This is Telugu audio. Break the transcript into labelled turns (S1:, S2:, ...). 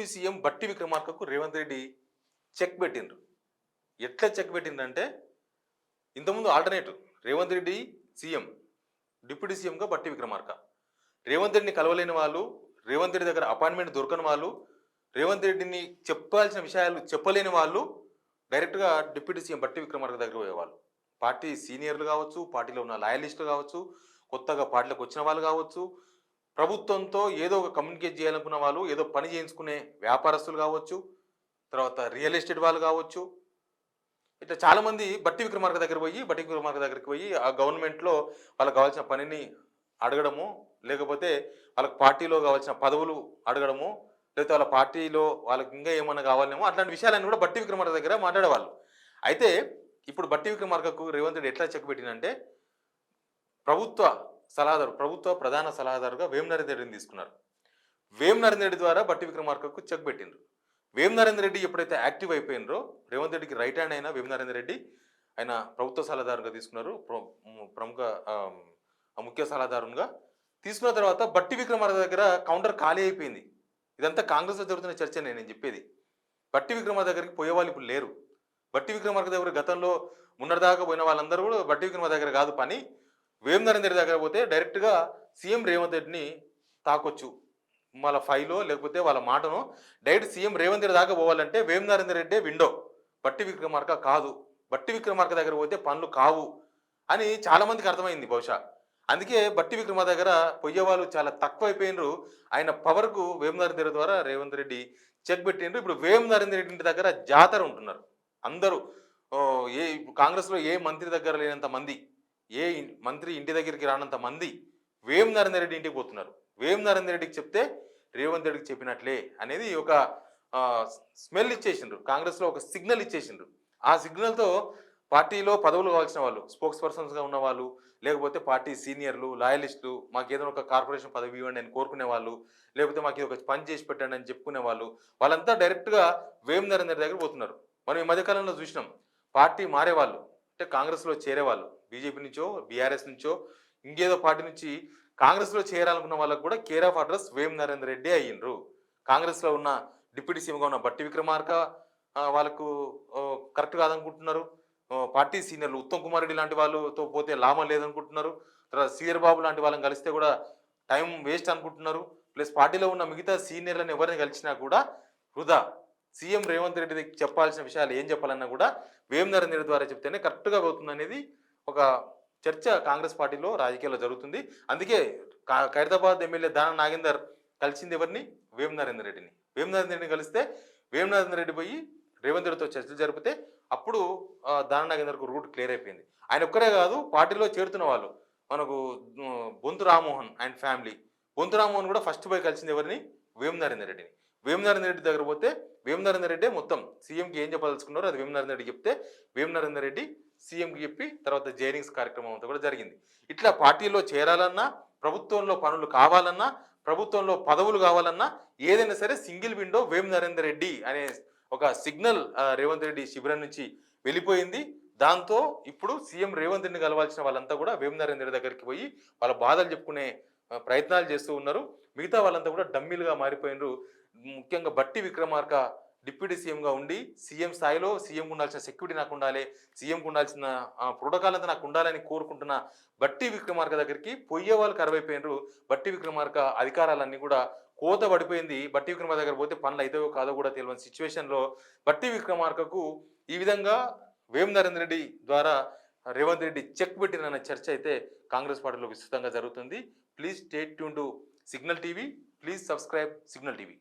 S1: డిప్యూటీ సీఎం బట్టి విక్రమార్కకు రేవంత్ రెడ్డి చెక్ పెట్టిండ్రు. ఎట్లా చెక్ పెట్టిండ్రంటే ఇంతకుముందు alternative Revanth Reddy CM, deputy సీఎంగా బట్టి విక్రమార్క. రేవంత్ రెడ్డిని కలవలేని వాళ్ళు, రేవంత్ రెడ్డి దగ్గర అపాయింట్మెంట్ దొరకని వాళ్ళు, రేవంత్ రెడ్డిని చెప్పాల్సిన విషయాలు చెప్పలేని వాళ్ళు డైరెక్ట్గా డిప్యూటీ సీఎం బట్టి విక్రమార్క దగ్గర పోయేవాళ్ళు. పార్టీ సీనియర్లు కావచ్చు, పార్టీలో ఉన్న లాయలిస్టులు కావచ్చు, కొత్తగా పార్టీలోకి వచ్చిన వాళ్ళు కావచ్చు, ప్రభుత్వంతో ఏదో ఒక కమ్యూనికేట్ చేయాలనుకున్న వాళ్ళు, ఏదో పని చేయించుకునే వ్యాపారస్తులు కావచ్చు, తర్వాత రియల్ ఎస్టేట్ వాళ్ళు కావచ్చు, ఇట్లా చాలామంది బట్టి విక్రమార్క దగ్గర పోయి బట్టి విక్రమార్క దగ్గరికి పోయి ఆ గవర్నమెంట్లో వాళ్ళకి కావాల్సిన పనిని అడగడము, లేకపోతే వాళ్ళకి పార్టీలో కావాల్సిన పదవులు అడగడము, లేకపోతే వాళ్ళ పార్టీలో వాళ్ళకి ఇంకా ఏమన్నా కావాలేమో అట్లాంటి విషయాలన్నీ కూడా బట్టి విక్రమార్క దగ్గర మాట్లాడేవాళ్ళు. అయితే ఇప్పుడు బట్టి విక్రమార్కకు రేవంత్ రెడ్డి ఎట్లా చెక్ పెట్టినంటే ప్రభుత్వ ప్రభుత్వ ప్రధాన సలహాదారుగా వేం నరేందర్ రెడ్డిని తీసుకున్నారు. వేం నరేందర్ రెడ్డి ద్వారా బట్టి విక్రమార్కకు చెక్ పెట్టిండ్రు. వేం నరేందర్ రెడ్డి ఎప్పుడైతే యాక్టివ్ అయిపోయినరో రేవంత్ రెడ్డికి రైట్ హ్యాండ్ అయిన వేం నరేందర్ రెడ్డి ఆయన ప్రభుత్వ సలహాదారుగా తీసుకున్నారు. ప్రముఖ ముఖ్య సలహాదారుగా తీసుకున్న తర్వాత బట్టి విక్రమార్క దగ్గర కౌంటర్ ఖాళీ అయిపోయింది. ఇదంతా కాంగ్రెస్లో జరుగుతున్న చర్చ నేను చెప్పేది. బట్టి విక్రమార్క దగ్గరికి పోయే వాళ్ళు ఇప్పుడు లేరు. బట్టి విక్రమార్క దగ్గర గతంలో మొన్నటిదాకా పోయిన వాళ్ళందరూ కూడా బట్టి విక్రమార్క దగ్గర కాదు పని, వేం నరేందర్ రెడ్డి దగ్గర పోతే డైరెక్ట్గా సీఎం రేవంత్ రెడ్డిని తాకొచ్చు. వాళ్ళ ఫైలో లేకపోతే వాళ్ళ మాటను డైరెక్ట్ సీఎం రేవంత్ రెడ్డి దాకా పోవాలంటే వేం నరేందర్ రెడ్డి విండో, బట్టి విక్రమార్క కాదు. బట్టి విక్రమార్క దగ్గర పోతే పనులు కావు అని చాలామందికి అర్థమైంది బహుశా. అందుకే బట్టి విక్రమార్క దగ్గర పోయేవాళ్ళు చాలా తక్కువైపోయినరు. ఆయన పవర్కు వేం నరేందర్ రెడ్డి ద్వారా రేవంత్ రెడ్డి చెక్ పెట్టిండ్రు. ఇప్పుడు వేం నరేందర్ రెడ్డి ఇంటి దగ్గర జాతర ఉంటున్నారు అందరూ. ఏ కాంగ్రెస్లో ఏ మంత్రి దగ్గర లేనంత మంది, ఏ మంత్రి ఇంటి దగ్గరికి రానంత మంది వేం నరేందర్ రెడ్డి ఇంటికి పోతున్నారు. వేం నరేందర్ రెడ్డికి చెప్తే రేవంత్ రెడ్డికి చెప్పినట్లే అనేది ఒక స్మెల్ ఇచ్చేసిండ్రు. కాంగ్రెస్లో ఒక సిగ్నల్ ఇచ్చేసిండ్రు. ఆ సిగ్నల్తో పార్టీలో పదవులు కావాల్సిన వాళ్ళు, స్పోక్స్ పర్సన్స్గా ఉన్న వాళ్ళు, లేకపోతే పార్టీ సీనియర్లు, లాయలిస్టులు, మాకు ఏదైనా ఒక కార్పొరేషన్ పదవి ఇవ్వండి అని కోరుకునే వాళ్ళు, లేకపోతే మాకు ఇది ఒక పని చేసి పెట్టండి అని చెప్పుకునే వాళ్ళు, వాళ్ళంతా డైరెక్ట్గా వేం నరేందర్ దగ్గర పోతున్నారు. మనం ఈ మధ్యకాలంలో చూసినాం పార్టీ మారేవాళ్ళు, అంటే కాంగ్రెస్లో చేరేవాళ్ళు, బీజేపీ నుంచో బీఆర్ఎస్ నుంచో ఇంకేదో పార్టీ నుంచి కాంగ్రెస్లో చేరాలనుకున్న వాళ్ళకు కూడా కేర్ ఆఫ్ అడ్రస్ వేం నరేందర్ రెడ్డి అయ్యిండ్రు. కాంగ్రెస్లో ఉన్న డిప్యూటీ సీఎంగా ఉన్న బట్టి విక్రమార్క వాళ్ళకు కరెక్ట్ కాదనుకుంటున్నారు. పార్టీ సీనియర్లు ఉత్తమ్ కుమార్ రెడ్డి లాంటి వాళ్ళతో పోతే లాభం లేదనుకుంటున్నారు. తర్వాత సీఆర్ బాబు లాంటి వాళ్ళని కలిస్తే కూడా టైం వేస్ట్ అనుకుంటున్నారు. ప్లస్ పార్టీలో ఉన్న మిగతా సీనియర్లను ఎవరిని కలిసినా కూడా వృధా. సీఎం రేవంత్ రెడ్డి చెప్పాల్సిన విషయాలు ఏం చెప్పాలన్నా కూడా వేం నరేందర్ రెడ్డి ద్వారా చెప్తేనే కరెక్ట్గా పోతుంది అనేది ఒక చర్చ కాంగ్రెస్ పార్టీలో రాజకీయాల్లో జరుగుతుంది. అందుకే ఖైరతాబాద్ ఎమ్మెల్యే దానం నాగేందర్ కలిసింది ఎవరిని? వేం నరేందర్ రెడ్డిని. వేం నరేందర్ రెడ్డిని కలిస్తే వేం నరేందర్ రెడ్డి పోయి రేవంత్ రెడ్డితో చర్చలు జరిపితే అప్పుడు దానం నాగేందర్కు రూట్ క్లియర్ అయిపోయింది. ఆయన ఒక్కరే కాదు, పార్టీలో చేరుతున్న వాళ్ళు మనకు బొంతు రామ్మోహన్ అండ్ ఫ్యామిలీ, బొంతు రామ్మోహన్ కూడా ఫస్ట్ పోయి కలిసింది ఎవరిని? వేం నరేందర్ రెడ్డిని. వేం నరేందర్ రెడ్డి దగ్గర పోతే వేం నరేందర్ రెడ్డి మొత్తం సీఎంకి ఏం చెప్పదలుచుకున్నారో అది వేం నరేందర్ రెడ్డి చెప్తే వేం నరేందర్ రెడ్డి సీఎంకి చెప్పి తర్వాత జైనింగ్స్ కార్యక్రమం అంతా కూడా జరిగింది. ఇట్లా పార్టీలో చేరాలన్నా, ప్రభుత్వంలో పనులు కావాలన్నా, ప్రభుత్వంలో పదవులు కావాలన్నా ఏదైనా సరే సింగిల్ విండో వేం నరేందర్ రెడ్డి అనే ఒక సిగ్నల్ రేవంత్ రెడ్డి శిబిరం నుంచి వెళ్ళిపోయింది. దాంతో ఇప్పుడు సీఎం రేవంత్ రెడ్డిని కలవాల్సిన వాళ్ళంతా కూడా వేం నరేందర్ రెడ్డి దగ్గరికి పోయి వాళ్ళ బాధలు చెప్పుకునే ప్రయత్నాలు చేస్తూ ఉన్నారు. మిగతా వాళ్ళంతా కూడా డమ్మీలుగా మారిపోయినారు. ముఖ్యంగా బట్టి విక్రమార్క డిప్యూటీ సీఎంగా ఉండి సీఎం స్థాయిలో సీఎంకు ఉండాల్సిన సెక్యూరిటీ నాకు ఉండాలి, సీఎంకు ఉండాల్సిన ప్రోటోకాల్ అంతా నాకు ఉండాలని కోరుకుంటున్న బట్టి విక్రమార్క దగ్గరికి పోయే వాళ్ళు కరువైపోయినారు. బట్టి విక్రమార్క అధికారాలన్నీ కూడా కోత పడిపోయింది. బట్టి విక్రమార్క దగ్గర పోతే పనులు అవుతాయో కాదో కూడా తెలియని సిచ్యువేషన్లో బట్టి విక్రమార్కకు ఈ విధంగా వేం నరేందర్ రెడ్డి ద్వారా రేవంత్ రెడ్డి చెక్ పెట్టిన చర్చ అయితే కాంగ్రెస్ పార్టీలో విస్తృతంగా జరుగుతుంది. Please stay tune to signal TV. Please subscribe signal TV.